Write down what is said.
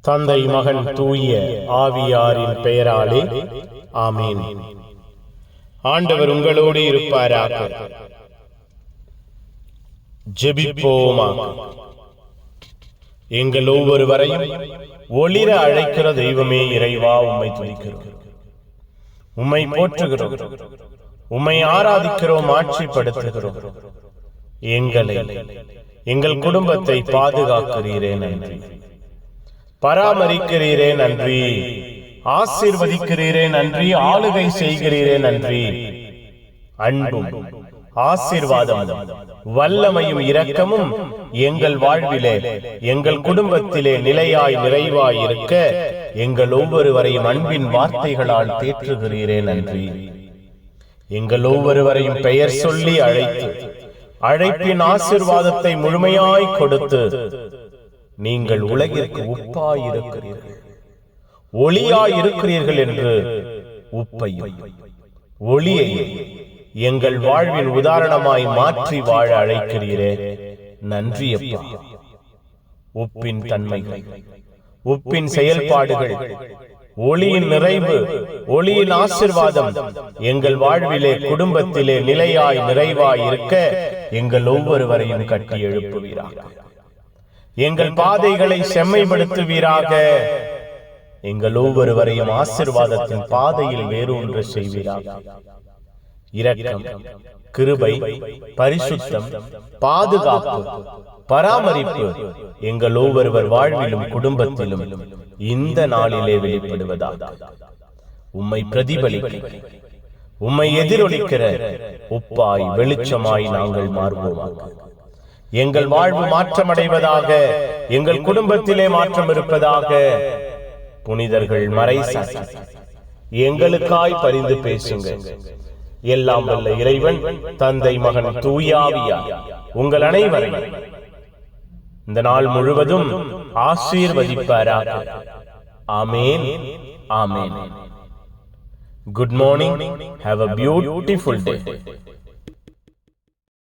தந்தை, மகன், தூய ஆவியாரின் பெயராலே ஆமீன். ஆண்டவர் உங்களோடு இருப்பாராக. ஜெபிப்போமாக. எங்கள் ஒவ்வொருவரையும் ஒளிர அழைக்கிற தெய்வமே இறைவா, உம்மை துதிக்கிறோம், உம்மை போற்றுகிறோம், உம்மை ஆராதிக்கிறோம், ஆட்சிப்படுத்துகிறோம். எங்களை, எங்கள் குடும்பத்தை பாதுகாக்கிறீரே நன்றி, பராமரிக்கிறீரே நன்றி, ஆசீர்வதிக்கிறீரே நன்றி, ஆளுகை செய்கிறீரே நன்றி. அன்பும் ஆசீர்வாதம், வல்லமையும் இரக்கமும் எங்கள் வாழ்விலே, எங்கள் குடும்பத்திலே நிலையாய் நிறைவாய் இருக்க எங்கள் ஒவ்வொருவரையும் அன்பின் வார்த்தைகளால் தேற்றுகிறீரே நன்றி. எங்கள் ஒவ்வொருவரையும் பெயர் சொல்லி அழைத்து அழைப்பின் ஆசீர்வாதத்தை முழுமையாய் கொடுத்து நீங்கள் உலகிற்கு உப்பாயிருக்கிறீர்கள், ஒளியாயிருக்கிறீர்கள் என்று உப்பையும் ஒளியையும் எங்கள் வாழ்வின் உதாரணமாய் மாற்றி வாழ அழைக்கிறீரே நன்றி அப்பா. உப்பின் தன்மைகள், உப்பின் செயல்பாடுகள், ஒளியின் நிறைவு, ஒளியின் ஆசீர்வாதம் எங்கள் வாழ்விலே, குடும்பத்திலே நிலையாய் நிறைவாய் இருக்க எங்கள் ஒவ்வொருவரையும் கட்டி எழுப்புவீராக. எங்கள் பாதைகளை செம்மைப்படுத்துவீராக. எங்கள் ஒவ்வொருவரையும் ஆசீர்வாதத்தின் பாதையில் வேரூன்ற செய்வீராக. இரக்கம், கிருபை, பரிசுத்தம், பாதுகாப்பு, பராமரிப்பு எங்கள் ஒவ்வொருவர் வாழ்விலும் குடும்பத்திலும் இந்த நாளிலே வெளிப்படுவதாக. உம்மை பிரதிபலிக்க, உம்மை எதிரொலிக்கிற உப்பாய் வெளிச்சமாய் நாங்கள் மாறுவோமாக. எங்கள் வாழ்வு மாற்றமடைவதாக, எங்கள் குடும்பத்திலே மாற்றம் இருப்பதாக. புனிதர்கள் மறைசாட்சி எங்களுக்காய் பரிந்து பேசுங்க. எல்லாம் வல்ல இறைவன், தந்தை, மகன், தூய ஆவியார் உங்கள் அனைவரையும் இந்த நாள் முழுவதும் ஆசீர்வதிப்பாராக. ஆமேன், ஆமேன். Good morning. Have a beautiful day.